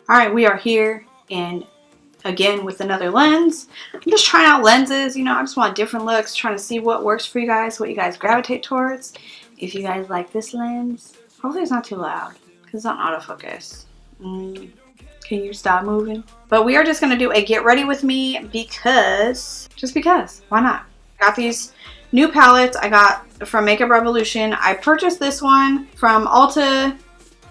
Alright, we are here and again with another lens. I'm just trying out lenses, you know, I just want different looks, trying to see what works for you guys, what you guys gravitate towards. If you guys like this lens, hopefully it's not too loud because it's on autofocus. Can you stop moving? But we are just going to do a get ready with me because, why not? I got these new palettes I got from Makeup Revolution. I purchased this one from Ulta.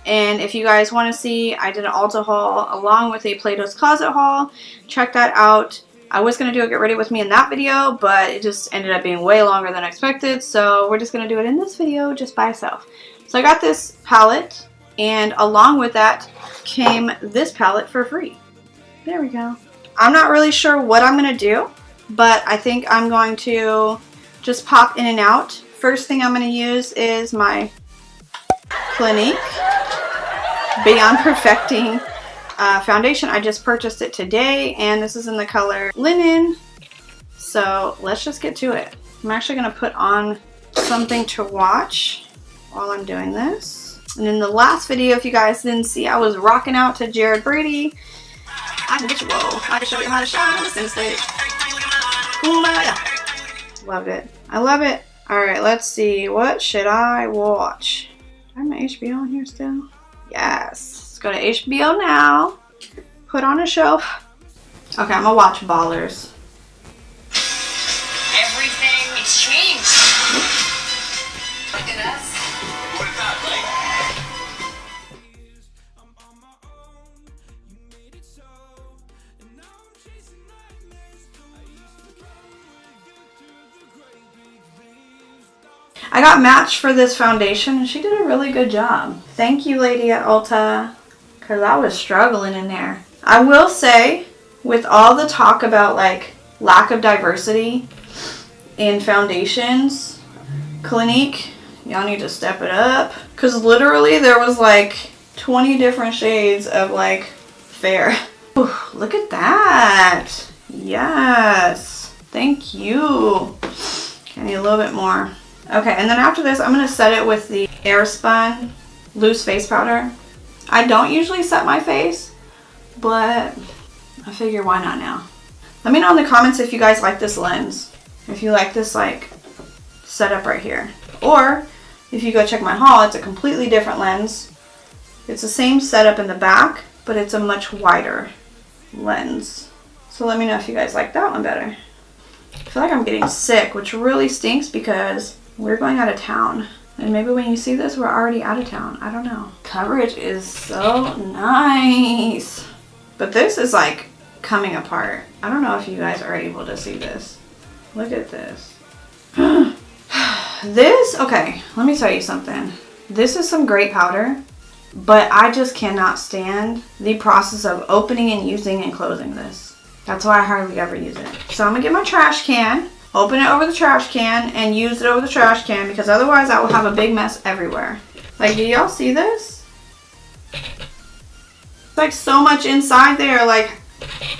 And if you guys want to see, I did an Ulta haul along with a Plato's Closet haul. Check that out. I was going to do a get ready with me in that video, but it just ended up being way longer than expected. So we're just going to do it in this video just by itself. So I got this palette, and along with that came this palette for free. There we go. I'm not really sure what I'm going to do, but I think I'm going to just pop in and out. First thing I'm going to use is my Clinique Beyond Perfecting foundation. I just purchased it today, and this is in the color Linen. So let's just get to it. I'm actually going to put on something to watch while I'm doing this. And in the last video, if you guys didn't see, I was rocking out to Jared Brady. I can get you roll. I can show you how to shine on the center stage. Loved it. I love it. Alright, let's see. What should I watch? Do I have my HBO on here still? Yes. Let's go to HBO now. Put on a show. Okay, I'm gonna watch Ballers. Everything is changed. Look at us. What is that, like? I got matched for this foundation, and she did a really good job. Thank you, lady at Ulta, because I was struggling in there. I will say, with all the talk about like lack of diversity in foundations, Clinique, y'all need to step it up, because literally there was like 20 different shades of like fair. Ooh, look at that. Yes. Thank you. I need a little bit more. Okay, and then after this, I'm going to set it with the Airspun Loose Face Powder. I don't usually set my face, but I figure why not now. Let me know in the comments if you guys like this lens. If you like this, like, setup right here. Or, if you go check my haul, it's a completely different lens. It's the same setup in the back, but it's a much wider lens. So let me know if you guys like that one better. I feel like I'm getting sick, which really stinks because we're going out of town. And maybe when you see this, we're already out of town. I don't know. Coverage is so nice. But this is like coming apart. I don't know if you guys are able to see this. Look at this. Okay, let me tell you something. This is some great powder, but I just cannot stand the process of opening and using and closing this. That's why I hardly ever use it. So I'm gonna get my trash can, open it over the trash can, and use it over the trash can, because otherwise I will have a big mess everywhere. Like, do y'all see this? It's like so much inside there. Like,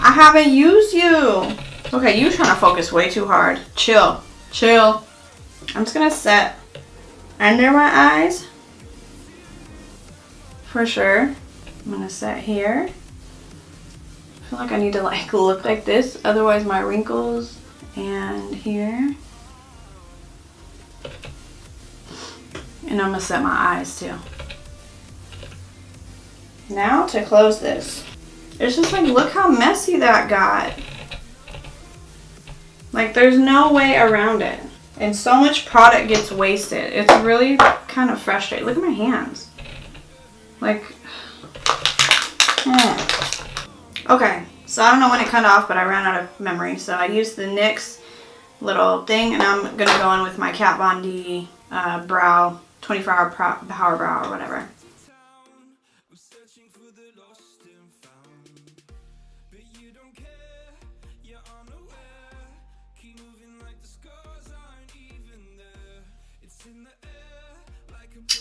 I haven't used you. Okay, you trying to focus way too hard. Chill. Chill. I'm just gonna set under my eyes. For sure. I'm gonna set here. I feel like I need to like look like this, otherwise my wrinkles. And here. And I'm gonna set my eyes too. Now to close this. It's just like, look how messy that got. Like, there's no way around it. And so much product gets wasted. It's really kind of frustrating. Look at my hands. Like, Okay, so I don't know when it cut off, but I ran out of memory. So I used the NYX little thing, and I'm going to go in with my Kat Von D brow, 24-hour power brow or whatever.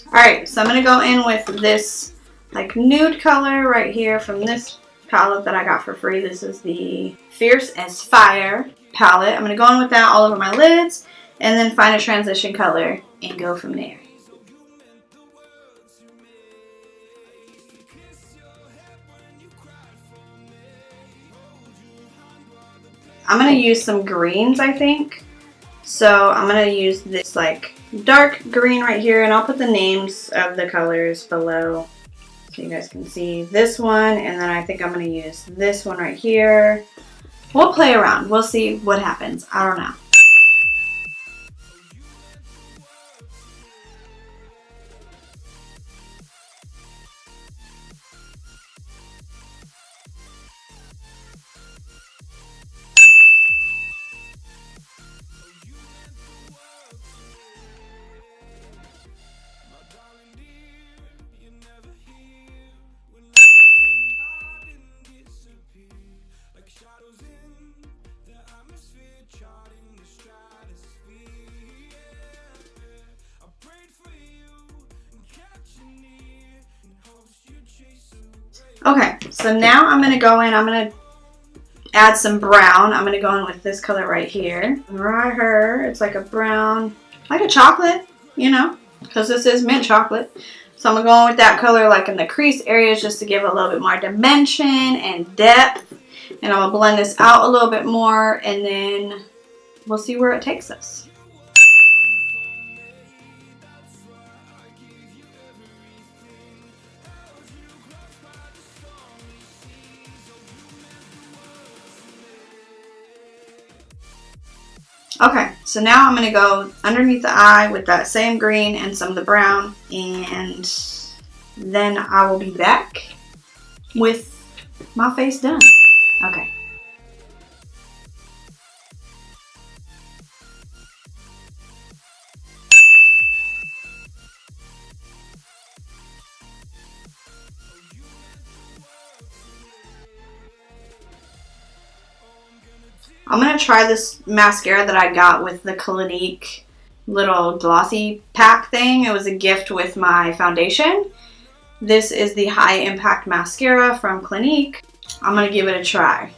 Alright, so I'm going to go in with this like nude color right here from this palette that I got for free. This is the Fierce as Fire palette. I'm going to go in with that all over my lids and then find a transition color and go from there. I'm going to use some greens, I think. So I'm going to use this like dark green right here, and I'll put the names of the colors below so you guys can see this one, and then I think I'm going to use this one right here. We'll play around. We'll see what happens. I don't know. Okay, so now I'm going to go in, I'm going to add some brown. I'm going to go in with this color right here. Right here, it's like a brown, like a chocolate, you know, because this is mint chocolate. So I'm going to go in with that color like in the crease areas just to give a little bit more dimension and depth. And I'm going to blend this out a little bit more, and then we'll see where it takes us. Okay, so now I'm going to go underneath the eye with that same green and some of the brown, and then I will be back with my face done. Okay. I'm going to try this mascara that I got with the Clinique little glossy pack thing. It was a gift with my foundation. This is the High Impact Mascara from Clinique. I'm going to give it a try.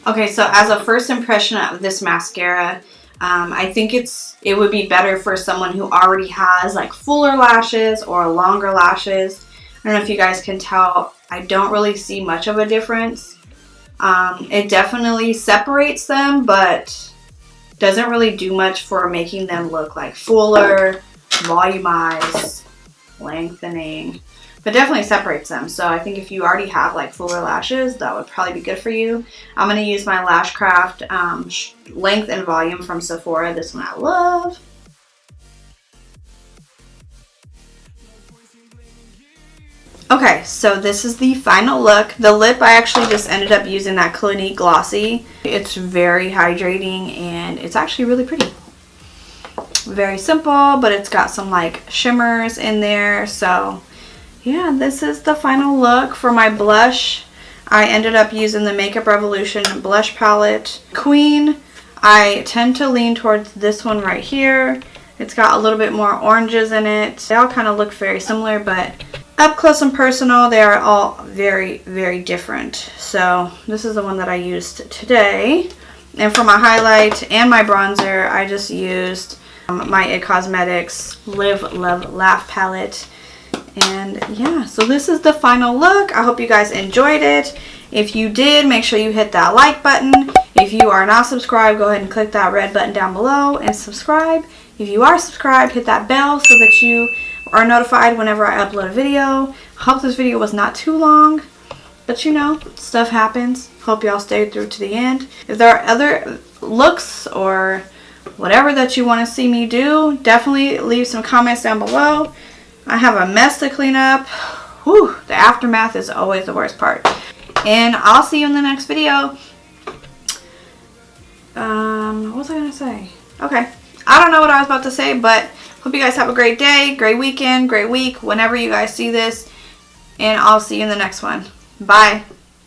Okay, so as a first impression of this mascara, I think it would be better for someone who already has like fuller lashes or longer lashes. I don't know if you guys can tell, I don't really see much of a difference. It definitely separates them, but doesn't really do much for making them look like fuller, volumized, lengthening. But definitely separates them. So I think if you already have like fuller lashes, that would probably be good for you. I'm going to use my Lashcraft Length and Volume from Sephora. This one I love. Okay, so this is the final look. The lip, I actually just ended up using that Clinique Glossy. It's very hydrating and it's actually really pretty. Very simple, but it's got some like shimmers in there. So yeah, this is the final look. For my blush, I ended up using the Makeup Revolution blush palette. Queen, I tend to lean towards this one right here. It's got a little bit more oranges in it. They all kind of look very similar, but up close and personal, they are all very, very different. So this is the one that I used today. And for my highlight and my bronzer, I just used my IT Cosmetics Live, Love, Laugh palette. And yeah, so this is the final look. I hope you guys enjoyed it. If you did, make sure you hit that like button. If you are not subscribed, go ahead and click that red button down below and subscribe. If you are subscribed, hit that bell so that you are notified whenever I upload a video. Hope this video was not too long, but you know, stuff happens. Hope y'all stayed through to the end. If there are other looks or whatever that you want to see me do, definitely leave some comments down below. I have a mess to clean up. Whew, the aftermath is always the worst part. And I'll see you in the next video. What was I going to say? Okay. I don't know what I was about to say, but hope you guys have a great day, great weekend, great week, whenever you guys see this. And I'll see you in the next one. Bye.